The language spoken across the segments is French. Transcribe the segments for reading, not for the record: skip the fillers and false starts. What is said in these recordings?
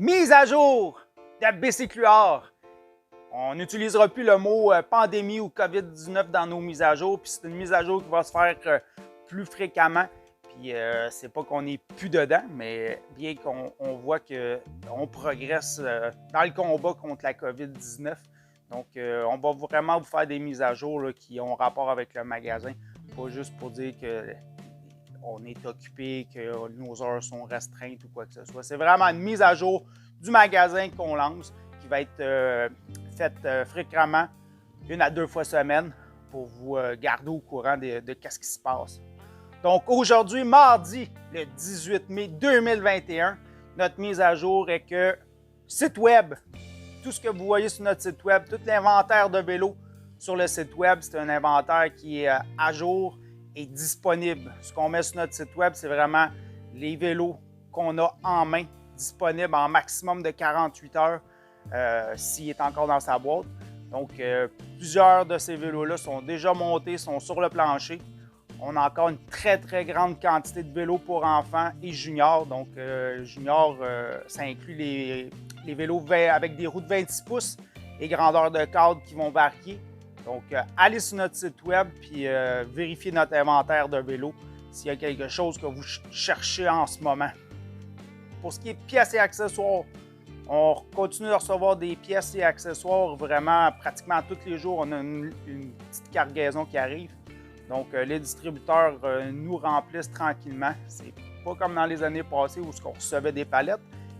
Mise à jour de BCQR. On n'utilisera plus le mot pandémie ou COVID-19 dans nos mises à jour. Puis c'est une mise à jour qui va se faire plus fréquemment. Puis c'est pas qu'on n'est plus dedans, mais bien qu'on voit qu'on progresse dans le combat contre la COVID-19. Donc, on va vraiment vous faire des mises à jour là, qui ont rapport avec le magasin. Pas juste pour dire qu'on est occupé, que nos heures sont restreintes ou quoi que ce soit. C'est vraiment une mise à jour du magasin qu'on lance qui va être faite fréquemment, 1 à 2 fois semaine, pour vous garder au courant de ce qui se passe. Donc aujourd'hui, mardi, le 18 mai 2021, notre mise à jour est que site web, tout ce que vous voyez sur notre site web, tout l'inventaire de vélos sur le site web, c'est un inventaire qui est à jour et disponible. Ce qu'on met sur notre site web, c'est vraiment les vélos qu'on a en main, disponibles en maximum de 48 heures s'il est encore dans sa boîte. Donc, plusieurs de ces vélos-là sont déjà montés, sont sur le plancher. On a encore une très, très grande quantité de vélos pour enfants et juniors. Donc, juniors, ça inclut les vélos avec des roues de 26 pouces et grandeur de cadre qui vont varier. Donc, allez sur notre site web puis vérifiez notre inventaire de vélos s'il y a quelque chose que vous cherchez en ce moment. Pour ce qui est pièces et accessoires, on continue de recevoir des pièces et accessoires vraiment pratiquement tous les jours. On a une petite cargaison qui arrive. Donc, les distributeurs nous remplissent tranquillement. C'est pas comme dans les années passées où on recevait des palettes,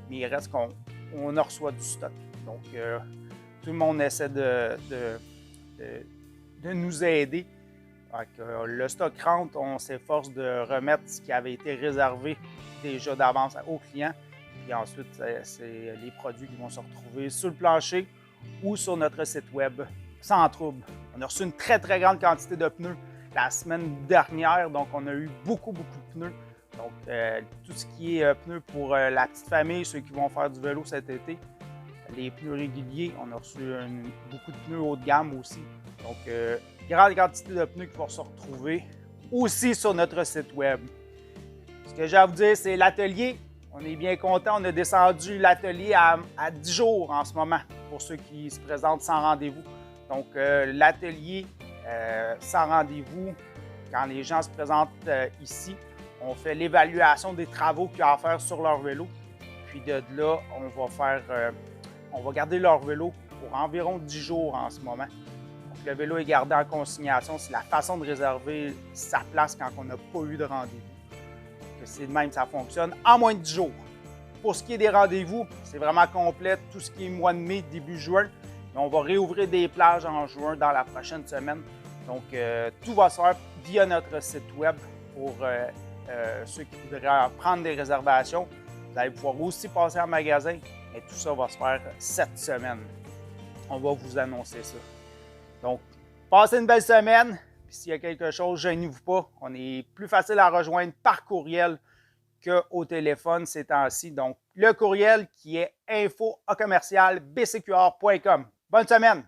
mais il reste qu'on en reçoit du stock. Donc, tout le monde essaie de nous aider. Donc, le stock rentre, on s'efforce de remettre ce qui avait été réservé déjà d'avance aux clients. Puis ensuite, c'est les produits qui vont se retrouver sur le plancher ou sur notre site web sans trouble. On a reçu une très, très grande quantité de pneus la semaine dernière, donc on a eu beaucoup de pneus. Donc, tout ce qui est pneus pour la petite famille, ceux qui vont faire du vélo cet été, les pneus réguliers, on a reçu beaucoup de pneus haut de gamme aussi. Donc, grande quantité de pneus qui vont se retrouver aussi sur notre site web. Ce que j'ai à vous dire, c'est l'atelier. On est bien content. On a descendu l'atelier à 10 jours en ce moment pour ceux qui se présentent sans rendez-vous. Donc, l'atelier sans rendez-vous, quand les gens se présentent ici, on fait l'évaluation des travaux qu'il y a à faire sur leur vélo. Puis de là, on va garder leur vélo pour environ 10 jours en ce moment. Donc, le vélo est gardé en consignation. C'est la façon de réserver sa place quand on n'a pas eu de rendez-vous. C'est de même que ça fonctionne en moins de 10 jours. Pour ce qui est des rendez-vous, c'est vraiment complet. Tout ce qui est mois de mai, début juin. On va réouvrir des plages en juin dans la prochaine semaine. Donc, tout va se faire via notre site web pour ceux qui voudraient prendre des réservations. Vous allez pouvoir aussi passer en magasin, mais tout ça va se faire cette semaine. On va vous annoncer ça. Donc, passez une belle semaine. Puis s'il y a quelque chose, gênez-vous pas. On est plus facile à rejoindre par courriel qu'au téléphone ces temps-ci. Donc, le courriel qui est info@bcqr.com. Bonne semaine!